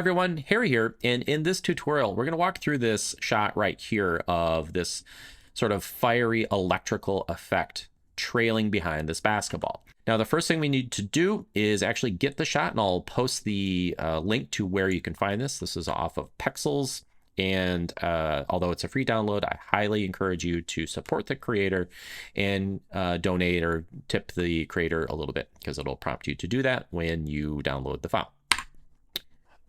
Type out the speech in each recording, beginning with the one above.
everyone, Harry here, and in this tutorial we're going to walk through this shot right here of this sort of fiery electrical effect trailing behind this basketball. Now the first thing we need to do is actually get the shot, and I'll post the link to where you can find this. This is off of Pexels, and although it's a free download, I highly encourage you to support the creator and donate or tip the creator a little bit, because it'll prompt you to do that when you download the file.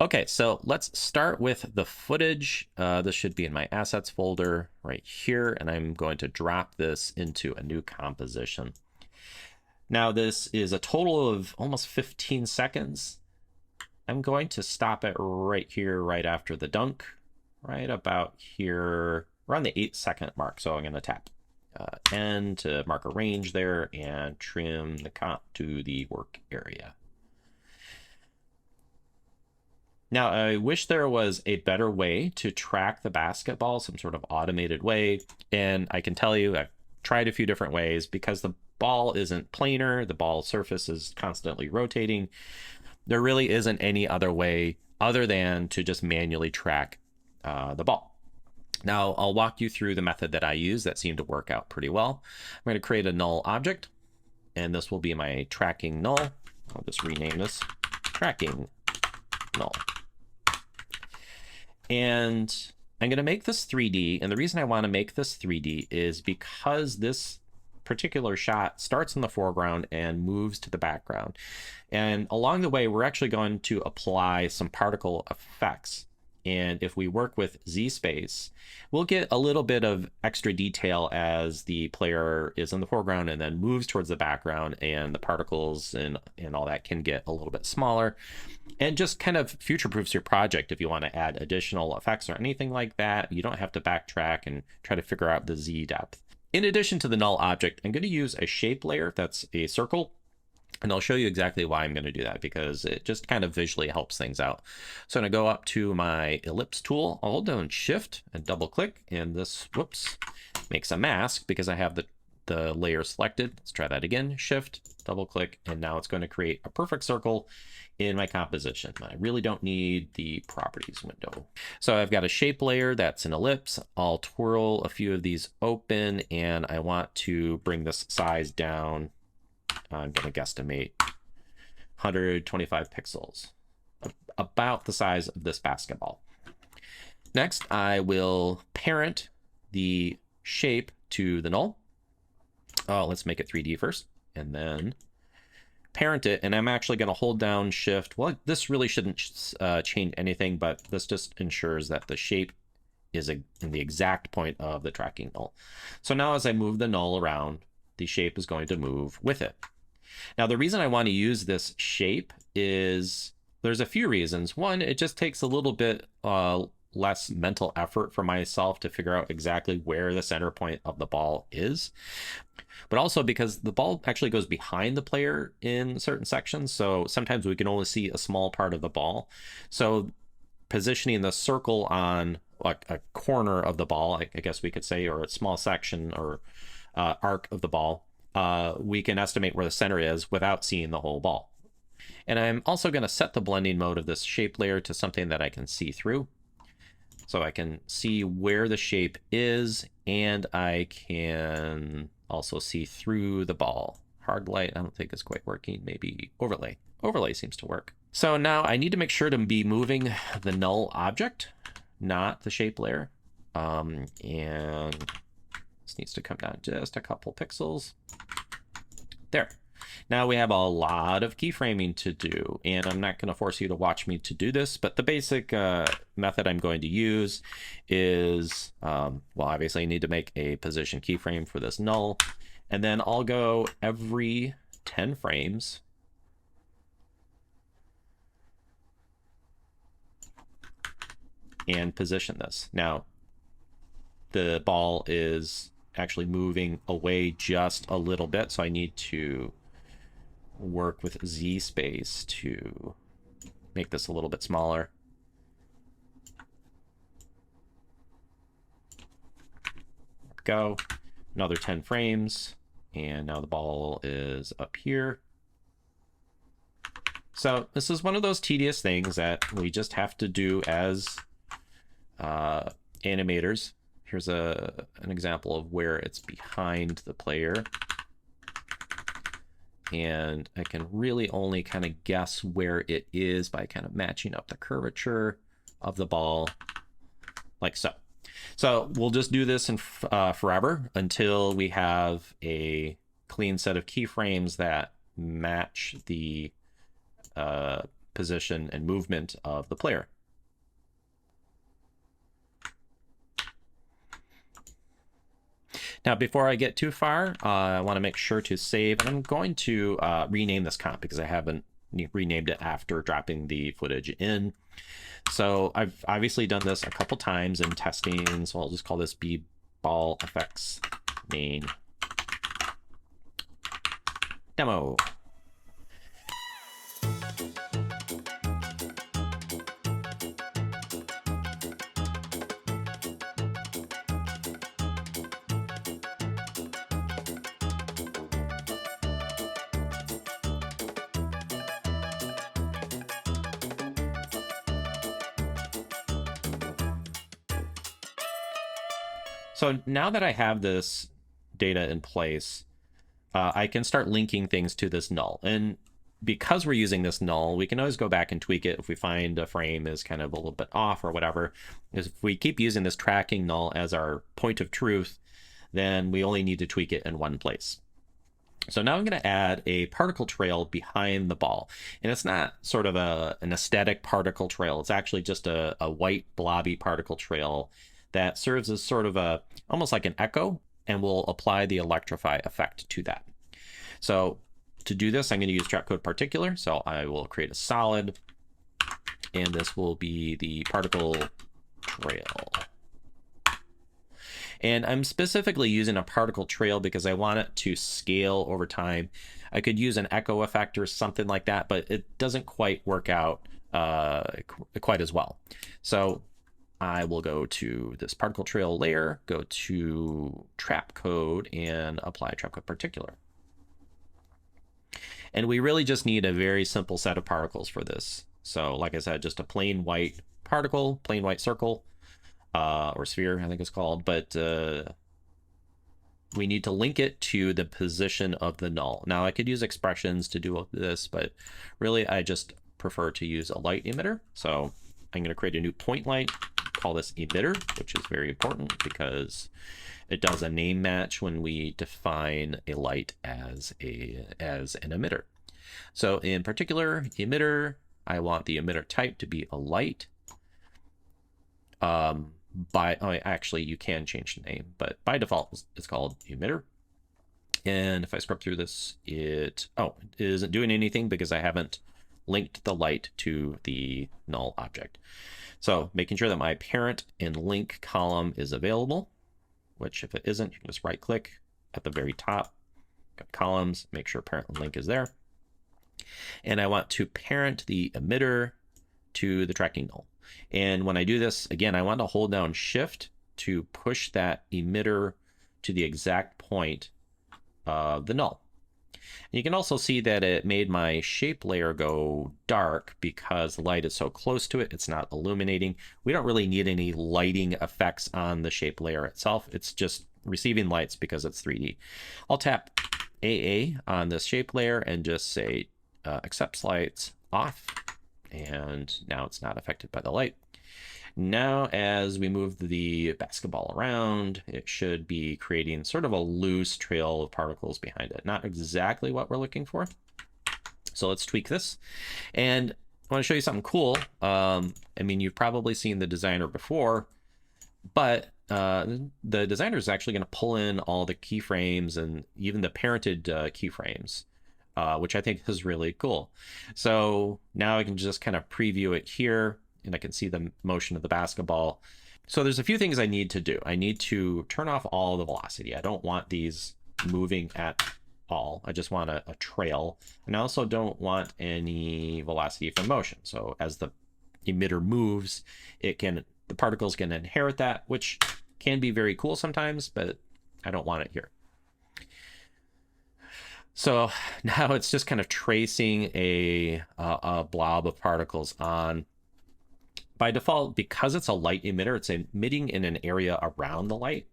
Okay, so let's start with the footage. This should be in my assets folder right here, and I'm going to drop this into a new composition. Now this is a total of almost 15 seconds. I'm going to stop it right here, right after the dunk, right about here, around the 8-second mark. So I'm going to tap N to mark a range there and trim the comp to the work area. Now, I wish there was a better way to track the basketball, some sort of automated way. And I can tell you, I've tried a few different ways. Because the ball isn't planar, the ball surface is constantly rotating, there really isn't any other way other than to just manually track the ball. Now, I'll walk you through the method that I use that seemed to work out pretty well. I'm going to create a null object, and this will be my tracking null. I'll just rename this tracking null. And I'm going to make this 3D. And the reason I want to make this 3D is because this particular shot starts in the foreground and moves to the background. And along the way, we're actually going to apply some particle effects. And if we work with Z-space, we'll get a little bit of extra detail as the player is in the foreground and then moves towards the background, and the particles and all that can get a little bit smaller, and just kind of future-proofs your project. If you want to add additional effects or anything like that, you don't have to backtrack and try to figure out the Z depth. In addition to the null object, I'm going to use a shape layer that's a circle. And I'll show you exactly why I'm going to do that, because it just kind of visually helps things out. So I'm going to go up to my ellipse tool, I'll hold down shift and double click, and this, whoops, makes a mask because I have the layer selected. Let's try that again, shift, double click, and now it's going to create a perfect circle in my composition. I really don't need the properties window. So I've got a shape layer that's an ellipse. I'll twirl a few of these open, and I want to bring this size down. I'm going to guesstimate 125 pixels, about the size of this basketball. Next, I will parent the shape to the null. Let's make it 3D first, and then parent it. And I'm actually going to hold down shift. Well, this really shouldn't change anything, but this just ensures that the shape is in the exact point of the tracking null. So now as I move the null around, the shape is going to move with it. Now, the reason I want to use this shape is there's a few reasons. One, it just takes a little bit less mental effort for myself to figure out exactly where the center point of the ball is. But also because the ball actually goes behind the player in certain sections, so sometimes we can only see a small part of the ball. So positioning the circle on like a corner of the ball, I guess we could say, or a small section or arc of the ball, we can estimate where the center is without seeing the whole ball. And I'm also going to set the blending mode of this shape layer to something that I can see through. So I can see where the shape is, and I can also see through the ball. Hard light, I don't think is quite working. Maybe overlay. Overlay seems to work. So now I need to make sure to be moving the null object, not the shape layer. And this needs to come down just a couple pixels. There. Now we have a lot of keyframing to do, and I'm not going to force you to watch me to do this, but the basic method I'm going to use is, well, obviously I need to make a position keyframe for this null, and then I'll go every 10 frames and position this. Now, the ball is actually moving away just a little bit, so I need to work with Z space to make this a little bit smaller. Go. Another 10 frames, and now the ball is up here. So this is one of those tedious things that we just have to do as animators. Here's an example of where it's behind the player. And I can really only kind of guess where it is by kind of matching up the curvature of the ball like so. So we'll just do this in forever until we have a clean set of keyframes that match the position and movement of the player. Now, before I get too far, I want to make sure to save. And I'm going to rename this comp because I haven't renamed it after dropping the footage in. So I've obviously done this a couple times in testing. So I'll just call this B-Ball Effects main demo. So now that I have this data in place, I can start linking things to this null. And because we're using this null, we can always go back and tweak it if we find a frame is kind of a little bit off or whatever. If we keep using this tracking null as our point of truth, then we only need to tweak it in one place. So now I'm going to add a particle trail behind the ball. And it's not sort of an aesthetic particle trail. It's actually just a white blobby particle trail that serves as sort of almost like an echo, and we'll apply the Electrify effect to that. So to do this, I'm going to use Trapcode Particular. So I will create a solid, and this will be the particle trail. And I'm specifically using a particle trail because I want it to scale over time. I could use an echo effect or something like that, but it doesn't quite work out quite as well. So I will go to this particle trail layer, go to Trapcode, and apply Trapcode Particular. And we really just need a very simple set of particles for this. So like I said, just a plain white particle, plain white circle, or sphere, I think it's called, but we need to link it to the position of the null. Now I could use expressions to do this, but really I just prefer to use a light emitter. So I'm going to create a new point light, call this emitter, which is very important because it does a name match when we define a light as an emitter. So in particular, emitter, I want the emitter type to be a light. Actually, you can change the name, but by default, it's called emitter. And if I scrub through this, it isn't doing anything because I haven't linked the light to the null object. So making sure that my parent and link column is available, which if it isn't, you can just right click at the very top, got columns, make sure parent and link is there. And I want to parent the emitter to the tracking null. And when I do this, again, I want to hold down Shift to push that emitter to the exact point of the null. And you can also see that it made my shape layer go dark because the light is so close to it, it's not illuminating. We don't really need any lighting effects on the shape layer itself. It's just receiving lights because it's 3D. I'll tap AA on this shape layer and just say accepts lights off. And now it's not affected by the light. Now, as we move the basketball around, it should be creating sort of a loose trail of particles behind it. Not exactly what we're looking for. So let's tweak this. And I want to show you something cool. I mean, you've probably seen the designer before, but the designer is actually going to pull in all the keyframes and even the parented keyframes. Which I think is really cool. So now I can just kind of preview it here and I can see the motion of the basketball. So there's a few things I need to do. I need to turn off all the velocity. I don't want these moving at all. I just want a trail. And I also don't want any velocity from motion. So as the emitter moves, the particles can inherit that, which can be very cool sometimes, but I don't want it here. So now it's just kind of tracing a blob of particles on. By default, because it's a light emitter, it's emitting in an area around the light,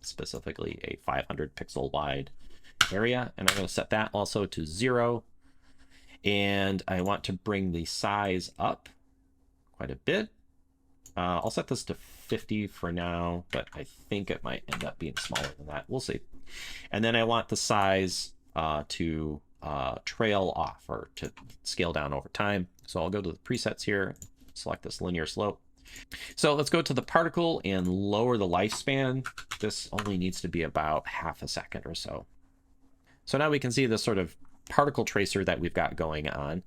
specifically a 500 pixel wide area. And I'm going to set that also to 0. And I want to bring the size up quite a bit. I'll set this to 50 for now, but I think it might end up being smaller than that. We'll see. And then I want the size to trail off, or to scale down over time. So I'll go to the presets here, select this linear slope. So let's go to the particle and lower the lifespan. This only needs to be about half a second or so. So now we can see this sort of particle tracer that we've got going on.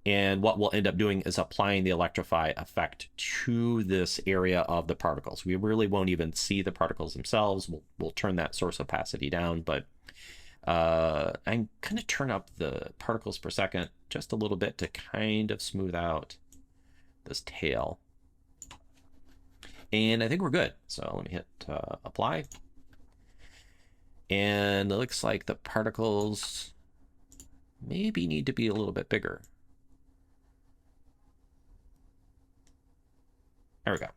And what we'll end up doing is applying the Electrify effect to this area of the particles. We really won't even see the particles themselves. We'll turn that source opacity down, but I'm going to turn up the particles per second just a little bit to kind of smooth out this tail. And I think we're good. So let me hit apply. And it looks like the particles maybe need to be a little bit bigger. There we go.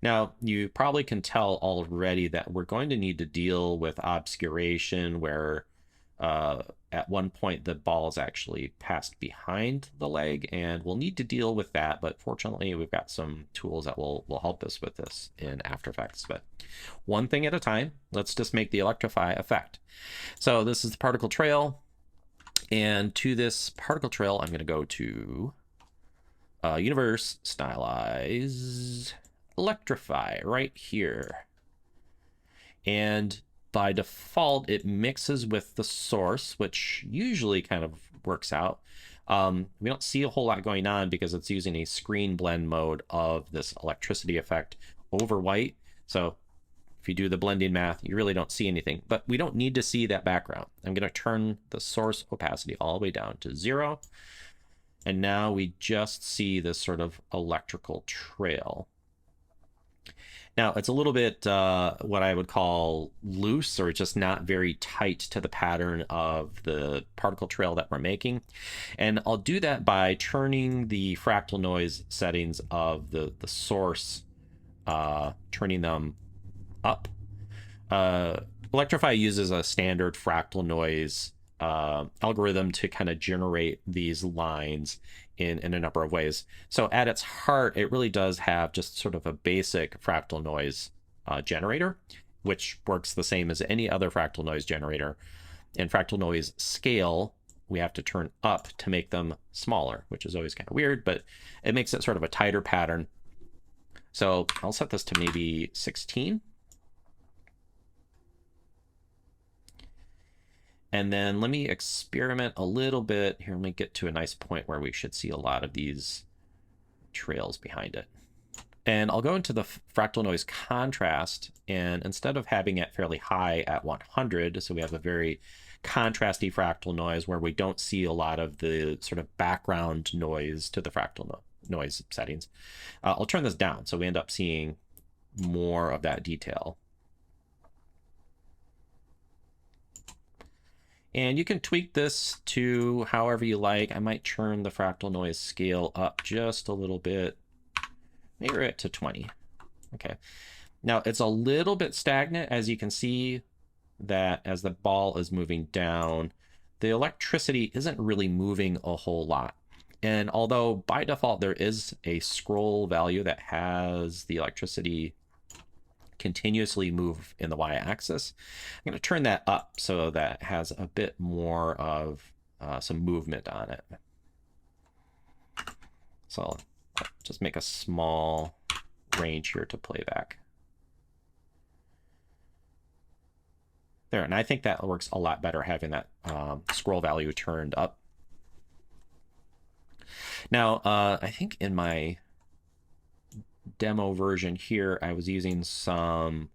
Now, you probably can tell already that we're going to need to deal with obscuration, where at one point the ball is actually passed behind the leg, and we'll need to deal with that. But fortunately, we've got some tools that will help us with this in After Effects. But one thing at a time, let's just make the Electrify effect. So this is the particle trail. And to this particle trail, I'm going to go to Universe, Stylize, Electrify right here. And by default, it mixes with the source, which usually kind of works out. We don't see a whole lot going on because it's using a screen blend mode of this electricity effect over white. So if you do the blending math, you really don't see anything, but we don't need to see that background. I'm going to turn the source opacity all the way down to 0. And now we just see this sort of electrical trail. Now it's a little bit what I would call loose, or just not very tight to the pattern of the particle trail that we're making. And I'll do that by turning the fractal noise settings of the source, turning them up. Electrify uses a standard fractal noise algorithm to kind of generate these lines in a number of ways. So at its heart, it really does have just sort of a basic fractal noise generator, which works the same as any other fractal noise generator. And fractal noise scale, we have to turn up to make them smaller, which is always kind of weird, but it makes it sort of a tighter pattern. So I'll set this to maybe 16. And then let me experiment a little bit here. Let me get to a nice point where we should see a lot of these trails behind it. And I'll go into the fractal noise contrast, and instead of having it fairly high at 100, so we have a very contrasty fractal noise where we don't see a lot of the sort of background noise to the fractal noise settings, I'll turn this down so we end up seeing more of that detail. And you can tweak this to however you like. I might turn the fractal noise scale up just a little bit, maybe right to 20. Okay. Now it's a little bit stagnant, as you can see that as the ball is moving down, the electricity isn't really moving a whole lot. And although by default there is a scroll value that has the electricity continuously move in the y-axis, I'm going to turn that up so that it has a bit more of some movement on it. So I'll just make a small range here to playback. There, and I think that works a lot better having that scroll value turned up. Now, I think in my demo version here, I was using some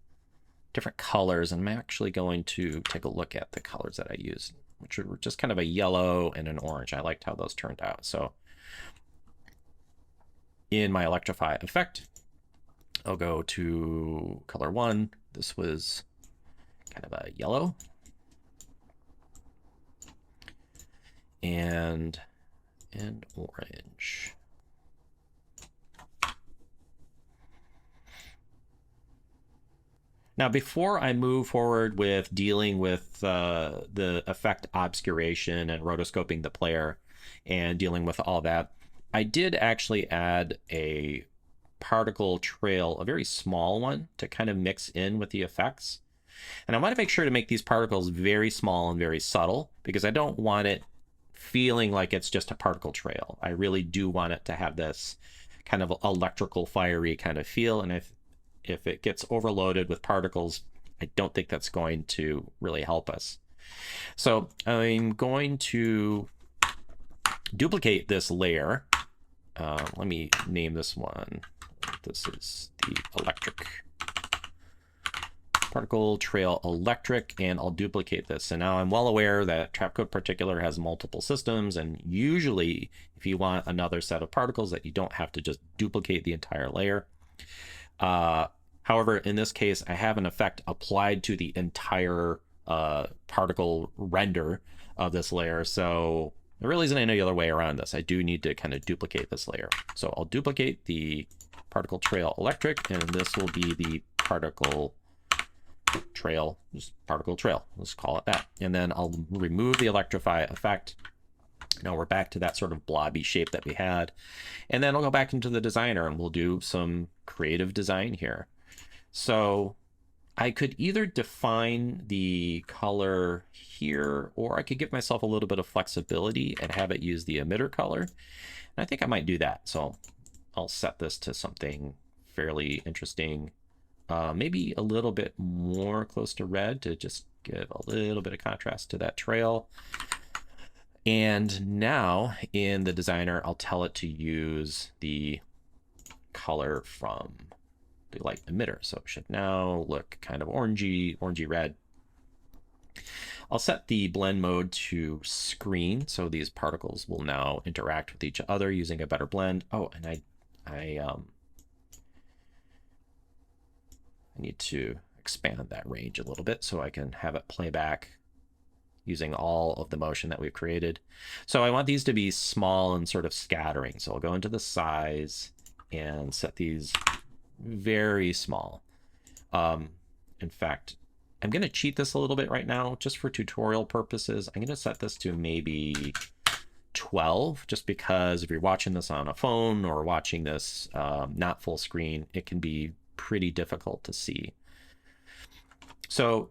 different colors, and I'm actually going to take a look at the colors that I used, which were just kind of a yellow and an orange. I liked how those turned out. So in my Electrify effect, I'll go to color 1. This was kind of a yellow. And orange. Now, before I move forward with dealing with the effect obscuration and rotoscoping the player and dealing with all that, I did actually add a particle trail, a very small one, to kind of mix in with the effects. And I want to make sure to make these particles very small and very subtle, because I don't want it feeling like it's just a particle trail. I really do want it to have this kind of electrical, fiery kind of feel. And if it gets overloaded with particles, I don't think that's going to really help us. So I'm going to duplicate this layer. Let me name this one. This is the electric particle trail electric, and I'll duplicate this. And now I'm well aware that Trapcode Particular has multiple systems, and usually if you want another set of particles, that you don't have to just duplicate the entire layer. However, in this case, I have an effect applied to the entire particle render of this layer, so there really isn't any other way around this. I do need to kind of duplicate this layer. So I'll duplicate the particle trail electric, and this will be the particle trail, just particle trail, let's call it that. And then I'll remove the Electrify effect. Now we're back to that sort of blobby shape that we had. And then I'll go back into the designer and we'll do some creative design here. So I could either define the color here, or I could give myself a little bit of flexibility and have it use the emitter color. And I think I might do that. So I'll set this to something fairly interesting. Maybe a little bit more close to red to just give a little bit of contrast to that trail. And now in the designer, I'll tell it to use the color from the light emitter. So it should now look kind of orangey red. I'll set the blend mode to screen, so these particles will now interact with each other using a better blend. Oh, and I need to expand that range a little bit so I can have it play back using all of the motion that we've created. So I want these to be small and sort of scattering. So I'll go into the size and set these very small. In fact, I'm going to cheat this a little bit right now just for tutorial purposes. I'm going to set this to maybe 12, just because if you're watching this on a phone or watching this not full screen, it can be pretty difficult to see. So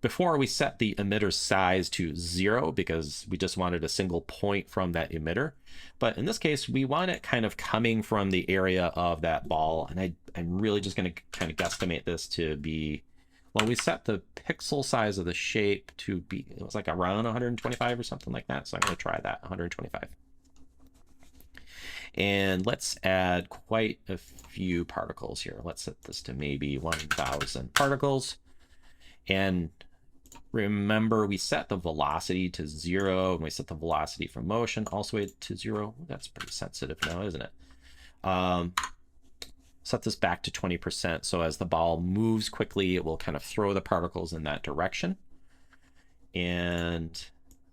before we set the emitter size to 0, because we just wanted a single point from that emitter. But in this case, we want it kind of coming from the area of that ball. And I'm really just going to kind of guesstimate this to be, well, we set the pixel size of the shape to be, it was like around 125 or something like that. So I'm going to try that, 125. And let's add quite a few particles here. Let's set this to maybe 1,000 particles. And remember, we set the velocity to 0, and we set the velocity from motion also to 0. That's pretty sensitive now, isn't it? Set this back to 20%. So as the ball moves quickly, it will kind of throw the particles in that direction. And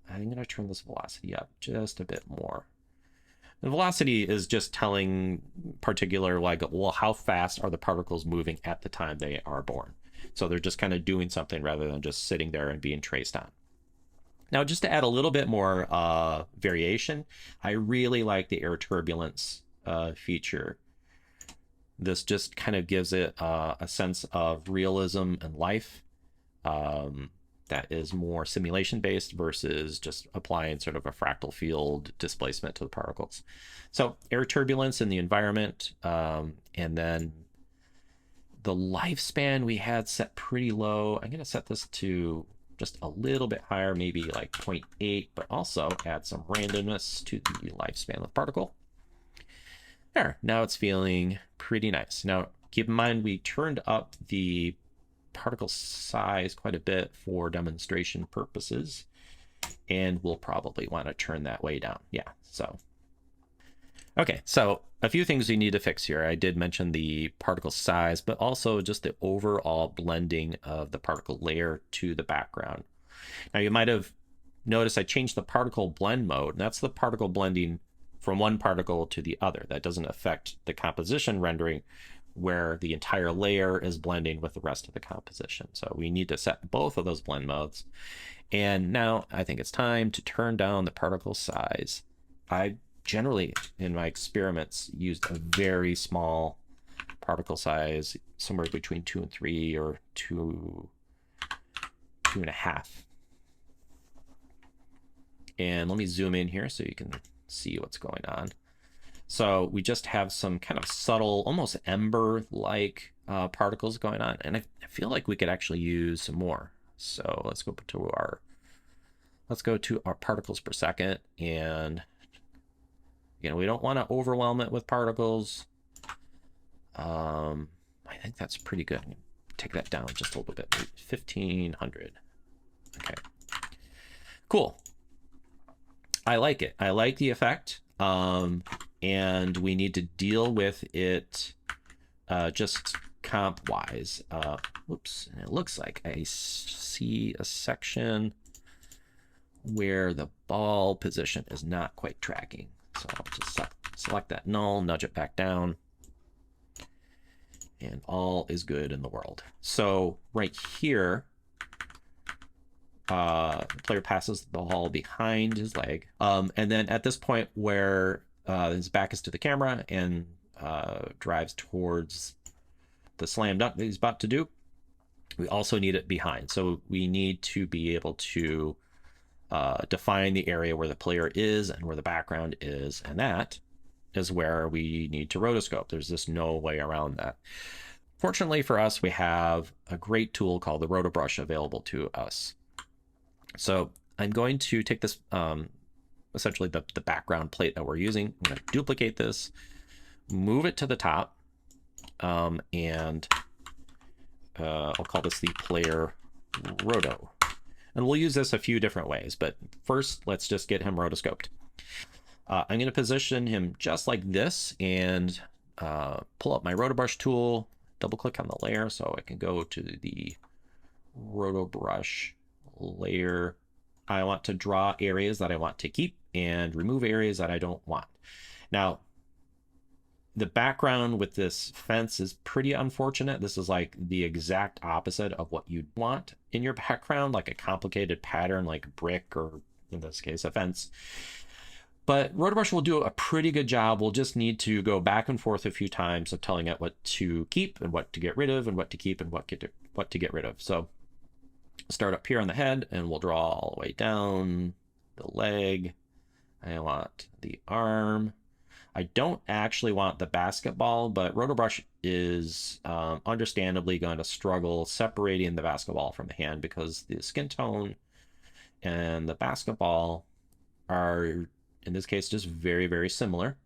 I'm going to turn this velocity up just a bit more. The velocity is just telling Particular, like, well, how fast are the particles moving at the time they are born? So they're just kind of doing something rather than just sitting there and being traced on. Now, just to add a little bit more variation, I really like the air turbulence feature. This just kind of gives it a sense of realism and life that is more simulation based versus just applying sort of a fractal field displacement to the particles. So air turbulence in the environment, and then the lifespan we had set pretty low. I'm going to set this to just a little bit higher, maybe like 0.8, but also add some randomness to the lifespan of the particle. There, now it's feeling pretty nice. Now, keep in mind, we turned up the particle size quite a bit for demonstration purposes, and we'll probably want to turn that way down. Yeah, so. Okay, so a few things we need to fix here. I did mention the particle size, but also just the overall blending of the particle layer to the background. Now you might have noticed I changed the particle blend mode, and that's the particle blending from one particle to the other. That doesn't affect the composition rendering where the entire layer is blending with the rest of the composition. So we need to set both of those blend modes. And now I think it's time to turn down the particle size. I generally, in my experiments, used a very small particle size, somewhere between 2 and 3 or 2.5. And let me zoom in here so you can see what's going on. So we just have some kind of subtle, almost ember-like particles going on. And I feel like we could actually use some more. So let's go to our particles per second. And we don't want to overwhelm it with particles. I think that's pretty good. Take that down just a little bit. 1500. Okay. Cool. I like it. I like the effect. And we need to deal with it just comp-wise. Whoops. And it looks like I see a section where the ball position is not quite tracking. So I'll just select that null, nudge it back down, and all is good in the world. So right here, the player passes the ball behind his leg. And then at this point where his back is to the camera and drives towards the slam dunk that he's about to do, we also need it behind. So we need to be able to define the area where the player is and where the background is, and that is where we need to rotoscope. There's just no way around that. Fortunately for us, we have a great tool called the Rotobrush available to us. So I'm going to take this, essentially the background plate that we're using. I'm going to duplicate this, move it to the top, and I'll call this the player roto. And we'll use this a few different ways, but first let's just get him rotoscoped. I'm going to position him just like this and pull up my Rotobrush tool, double click on the layer so I can go to the Rotobrush layer. I want to draw areas that I want to keep and remove areas that I don't want. Now, the background with this fence is pretty unfortunate. This is like the exact opposite of what you'd want in your background, like a complicated pattern like brick or, in this case, a fence. But Rotobrush will do a pretty good job. We'll just need to go back and forth a few times of telling it what to keep and what to get rid of and what to keep and what to get rid of. So start up here on the head and we'll draw all the way down the leg. I want the arm. I don't actually want the basketball, but Rotobrush is understandably going to struggle separating the basketball from the hand because the skin tone and the basketball are, in this case, just very, very similar.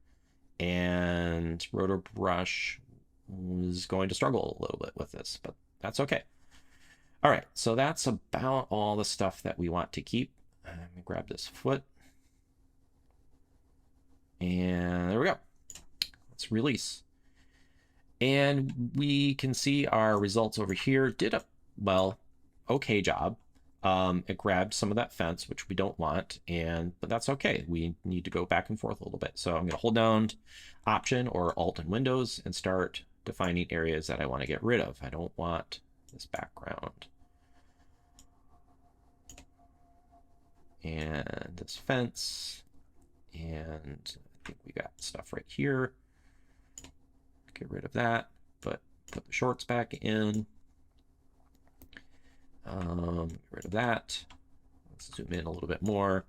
And Rotobrush is going to struggle a little bit with this, but that's okay. All right, so that's about all the stuff that we want to keep. Let me grab this foot. And there we go. Let's release. And we can see our results over here did a, well, okay job. It grabbed some of that fence, which we don't want, but that's okay. We need to go back and forth a little bit. So I'm going to hold down Option or Alt and Windows and start defining areas that I want to get rid of. I don't want this background. And this fence. And I think we got stuff right here. Get rid of that, but put the shorts back in. Get rid of that. Let's zoom in a little bit more.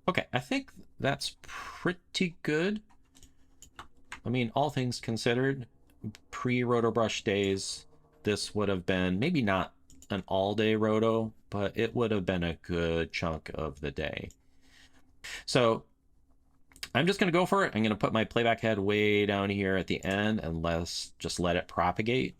Okay, I think that's pretty good. I mean, all things considered, pre-Rotobrush days, this would have been maybe not an all-day roto, but it would have been a good chunk of the day. So I'm just going to go for it. I'm going to put my playback head way down here at the end and let's just let it propagate.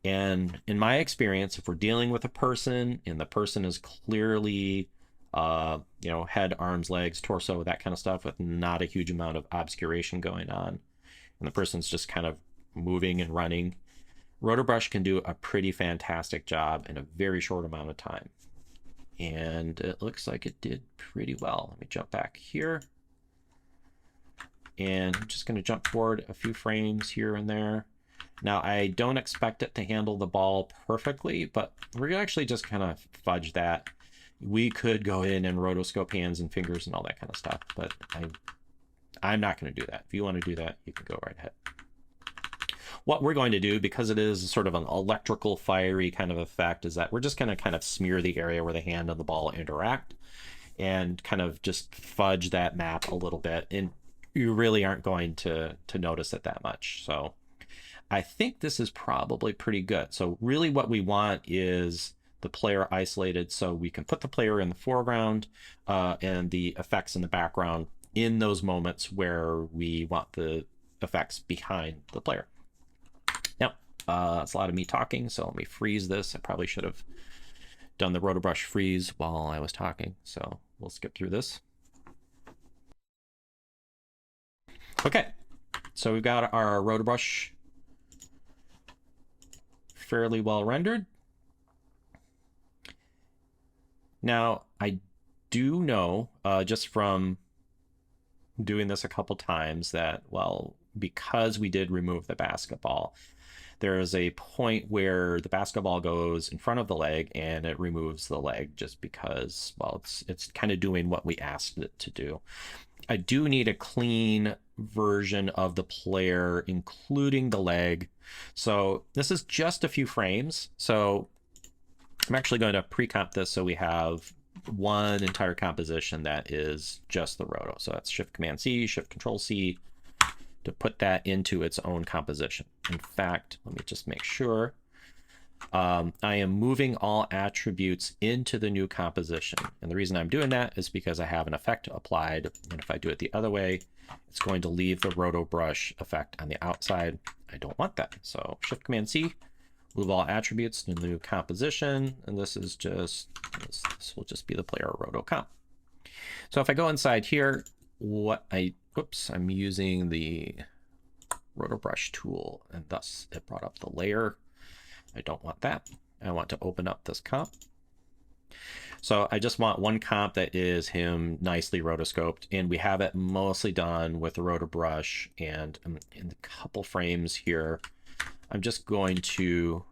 And in my experience, if we're dealing with a person and the person is clearly you know, head, arms, legs, torso, that kind of stuff, with not a huge amount of obscuration going on. And the person's just kind of moving and running. Rotobrush can do a pretty fantastic job in a very short amount of time. And it looks like it did pretty well. Let me jump back here. And I'm just going to jump forward a few frames here and there. Now, I don't expect it to handle the ball perfectly, but we're actually just kind of fudge that. We could go in and rotoscope hands and fingers and all that kind of stuff, but I'm not going to do that. If you want to do that, you can go right ahead. What we're going to do, because it is sort of an electrical fiery kind of effect, is that we're just going to kind of smear the area where the hand and the ball interact and kind of just fudge that map a little bit. And you really aren't going to notice it that much. So I think this is probably pretty good. So really what we want is the player isolated, so we can put the player in the foreground and the effects in the background in those moments where we want the effects behind the player. Now, it's a lot of me talking, so let me freeze this. I probably should have done the Rotobrush freeze while I was talking, so we'll skip through this. Okay, so we've got our Rotobrush fairly well rendered. Now, I do know, just from doing this a couple times, that, well, because we did remove the basketball, there is a point where the basketball goes in front of the leg and it removes the leg just because, well, it's kind of doing what we asked it to do. I do need a clean version of the player, including the leg. So this is just a few frames. So I'm actually going to pre-comp this so we have one entire composition that is just the roto. So that's Shift-Command-C, Shift-Control-C to put that into its own composition. In fact, let me just make sure. I am moving all attributes into the new composition. And the reason I'm doing that is because I have an effect applied. And if I do it the other way, it's going to leave the roto brush effect on the outside. I don't want that. So Shift-Command-C, move all attributes to the new composition. And this is just, this will just be the player roto comp. So if I go inside here, I'm using the roto brush tool, and thus it brought up the layer. I don't want that. I want to open up this comp. So I just want one comp that is him nicely rotoscoped, and we have it mostly done with the roto brush. And in a couple frames here, I'm just going to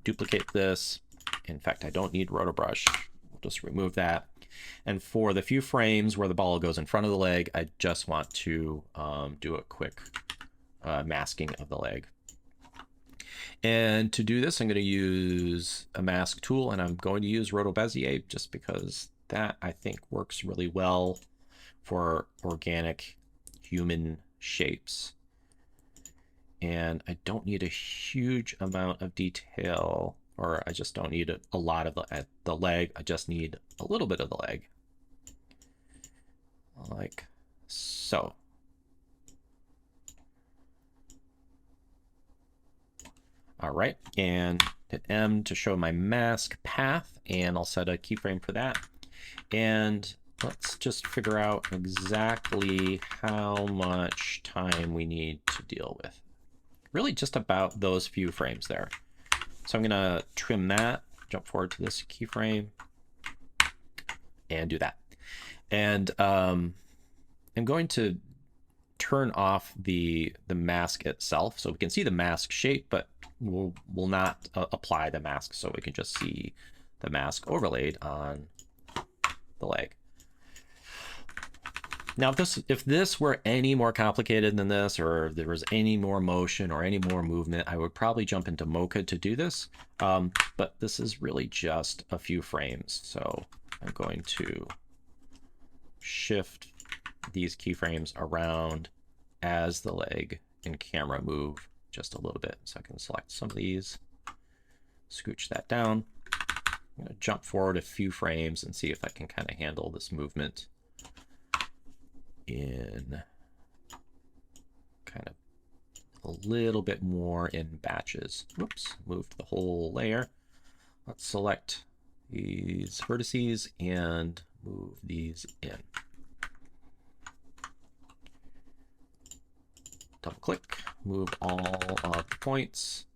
duplicate this. In fact, I don't need roto brush. We'll just remove that. And for the few frames where the ball goes in front of the leg, I just want to do a quick masking of the leg. And to do this, I'm going to use a mask tool, and I'm going to use Roto Bezier just because that, I think, works really well for organic human shapes. And I don't need a huge amount of detail, or I just don't need a lot of the leg. I just need a little bit of the leg, like so. All right, and hit M to show my mask path, and I'll set a keyframe for that. And let's just figure out exactly how much time we need to deal with. Really just about those few frames there. So I'm gonna trim that, jump forward to this keyframe, and do that. And I'm going to turn off the mask itself, so we can see the mask shape, but we'll not apply the mask, so we can just see the mask overlaid on the leg. Now, if this were any more complicated than this, or if there was any more motion or any more movement, I would probably jump into Mocha to do this. But this is really just a few frames. So I'm going to shift these keyframes around as the leg and camera move just a little bit. So I can select some of these, scooch that down. I'm going to jump forward a few frames and see if I can kind of handle this movement in kind of a little bit more in batches. Whoops, moved the whole layer. Let's select these vertices and move these in. Double click, move all of the points.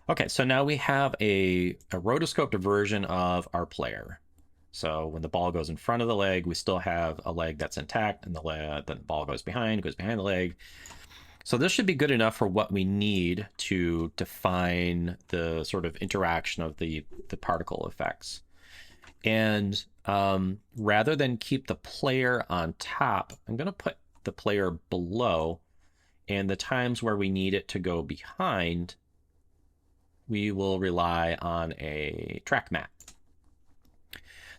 Okay, so now we have a rotoscoped version of our player. So when the ball goes in front of the leg, we still have a leg that's intact, and then the ball goes behind the leg. So this should be good enough for what we need to define the sort of interaction of the particle effects. And rather than keep the player on top, I'm going to put the player below, and the times where we need it to go behind, we will rely on a track mat.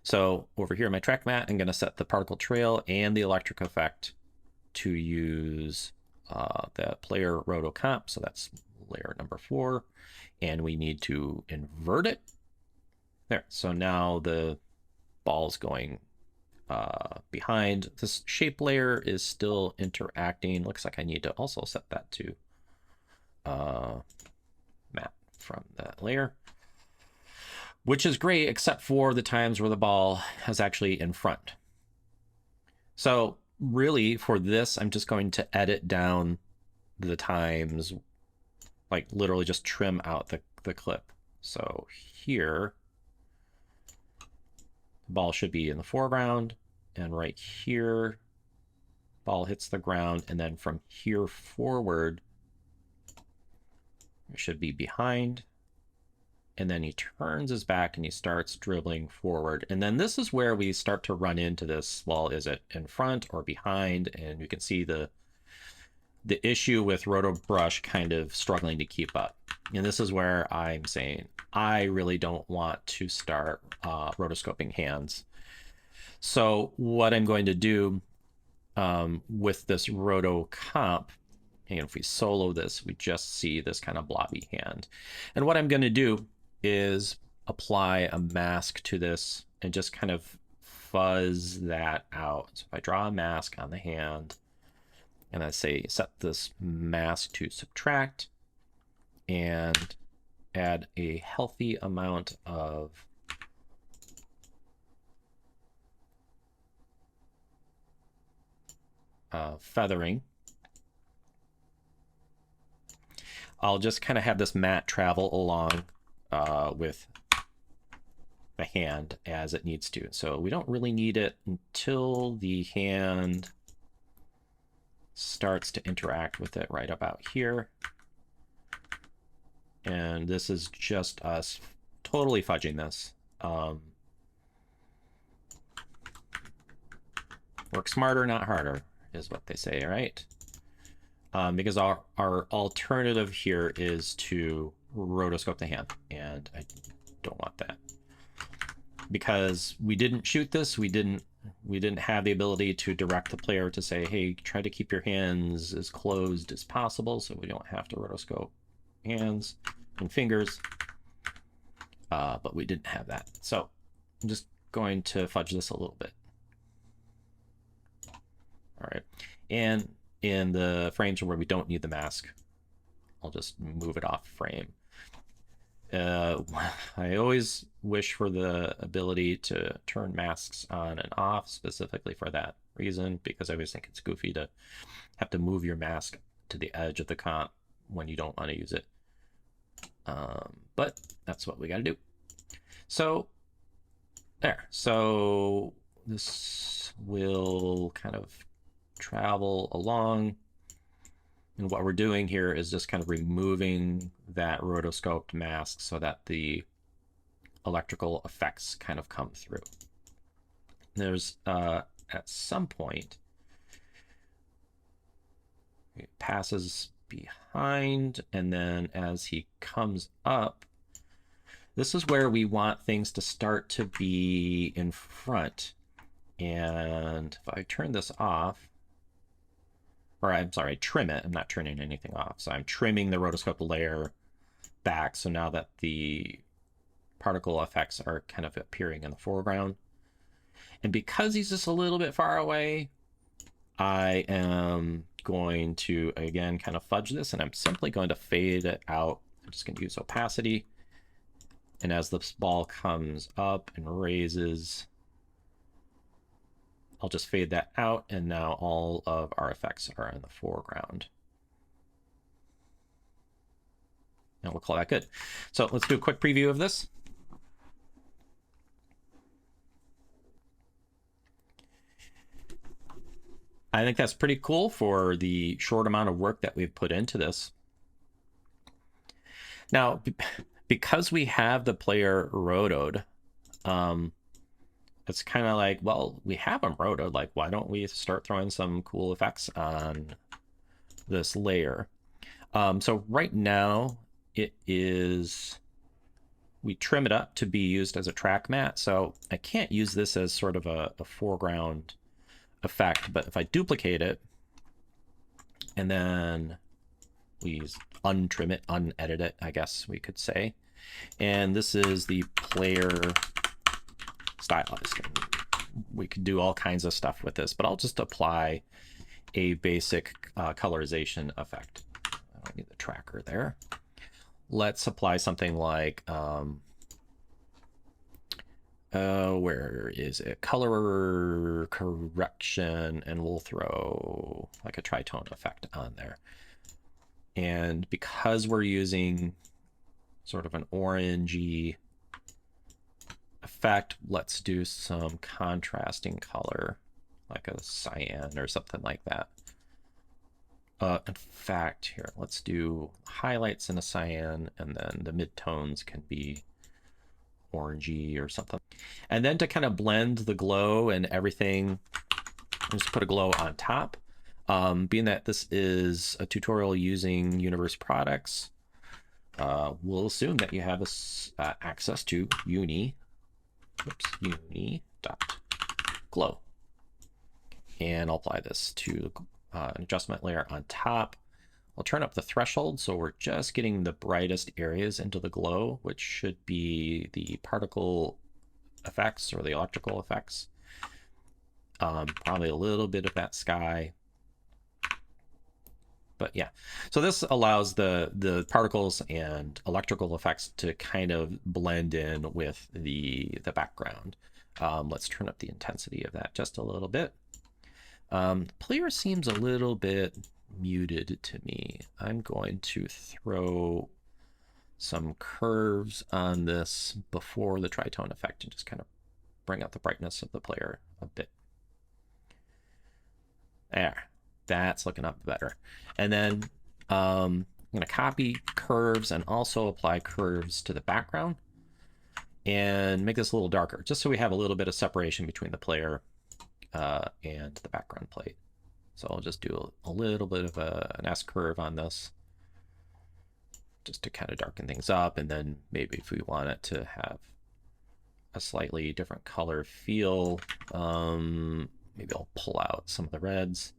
So over here in my track mat, I'm going to set the particle trail and the electric effect to use the player rotocomp. So that's layer number 4. And we need to invert it. There. So now the ball's going behind. This shape layer is still interacting. Looks like I need to also set that to map from that layer, which is great, except for the times where the ball is actually in front. So really for this, I'm just going to edit down the times, like literally just trim out the clip. So here, the ball should be in the foreground, and right here, ball hits the ground, and then from here forward, it should be behind. And then he turns his back and he starts dribbling forward. And then this is where we start to run into this, well, is it in front or behind? And you can see the issue with RotoBrush kind of struggling to keep up. And this is where I'm saying, I really don't want to start rotoscoping hands. So what I'm going to do with this rotocomp, and if we solo this, we just see this kind of blobby hand. And what I'm going to do is apply a mask to this and just kind of fuzz that out. So if I draw a mask on the hand and I say set this mask to subtract and add a healthy amount of feathering, I'll just kind of have this mat travel along with the hand as it needs to. So we don't really need it until the hand starts to interact with it right about here. And this is just us totally fudging this. Work smarter, not harder, is what they say, right? Because our alternative here is to rotoscope the hand, and I don't want that. Because we didn't shoot this, we didn't have the ability to direct the player to say, hey, try to keep your hands as closed as possible so we don't have to rotoscope hands and fingers. But we didn't have that. So I'm just going to fudge this a little bit. All right. And in the frames where we don't need the mask, I'll just move it off frame. I always wish for the ability to turn masks on and off, specifically for that reason, because I always think it's goofy to have to move your mask to the edge of the comp when you don't want to use it. But that's what we got to do. So there. So this will kind of travel along. And what we're doing here is just kind of removing that rotoscoped mask so that the electrical effects kind of come through. There's at some point it passes behind, and then as he comes up, this is where we want things to start to be in front. And if I turn this off, or I'm sorry, trim it. I'm not turning anything off. So I'm trimming the rotoscope layer back. So now that the particle effects are kind of appearing in the foreground. And because he's just a little bit far away, I am going to, again, kind of fudge this, and I'm simply going to fade it out. I'm just going to use opacity. And as this ball comes up and raises, I'll just fade that out, and now all of our effects are in the foreground. And we'll call that good. So let's do a quick preview of this. I think that's pretty cool for the short amount of work that we've put into this. Now, because we have the player rotoed, it's kind of like, well, we have them rotoed. Like, why don't we start throwing some cool effects on this layer? So right now, it is, we trim it up to be used as a track mat. So I can't use this as sort of a foreground effect, but if I duplicate it and then we untrim it, unedit it, I guess we could say, and this is the player stylized. We could do all kinds of stuff with this, but I'll just apply a basic colorization effect. I don't need the tracker there. Let's apply something like where is it? Color correction, and we'll throw like a tritone effect on there. And because we're using sort of an orangey effect, let's do some contrasting color, like a cyan or something like that. In fact, here, let's do highlights in a cyan, and then the midtones can be orangey or something. And then to kind of blend the glow and everything, just put a glow on top. Being that this is a tutorial using Universe products, we'll assume that you have access to uni.glow. And I'll apply this to an adjustment layer on top. I'll turn up the threshold so we're just getting the brightest areas into the glow, which should be the particle effects or the electrical effects. Probably a little bit of that sky. But yeah, so this allows the particles and electrical effects to kind of blend in with the background. Let's turn up the intensity of that just a little bit. Player seems a little bit muted to me. I'm going to throw some curves on this before the tritone effect and just kind of bring out the brightness of the player a bit. There, that's looking up better. And then I'm going to copy curves and also apply curves to the background and make this a little darker, just so we have a little bit of separation between the player and the background plate. So I'll just do a little bit of an S curve on this just to kind of darken things up. And then maybe if we want it to have a slightly different color feel, maybe I'll pull out some of the reds.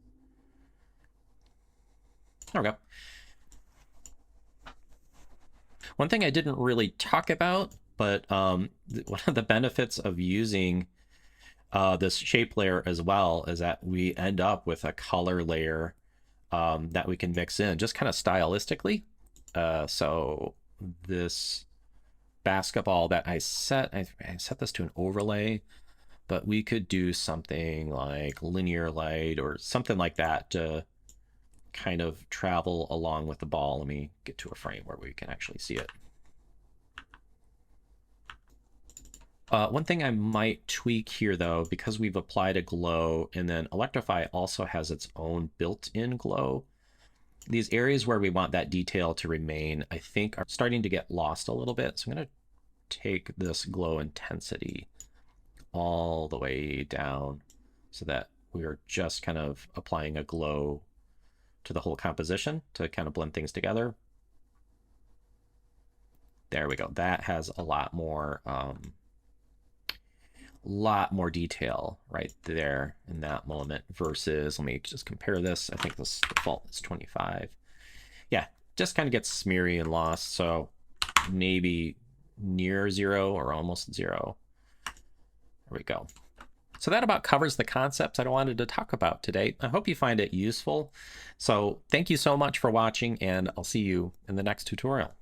There we go. One thing I didn't really talk about, but one of the benefits of using this shape layer as well is that we end up with a color layer that we can mix in just kind of stylistically. So this basketball that I set this to an overlay, but we could do something like linear light or something like that to kind of travel along with the ball. Let me get to a frame where we can actually see it. One thing I might tweak here, though, because we've applied a glow, and then Electrify also has its own built-in glow, these areas where we want that detail to remain, I think, are starting to get lost a little bit. So I'm going to take this glow intensity all the way down so that we are just kind of applying a glow to the whole composition to kind of blend things together. There we go. That has a lot more detail right there in that moment versus, let me just compare this. I think this default is 25. Yeah, just kind of gets smeary and lost. So maybe near 0 or almost 0. There we go. So that about covers the concepts I wanted to talk about today. I hope you find it useful. So thank you so much for watching, and I'll see you in the next tutorial.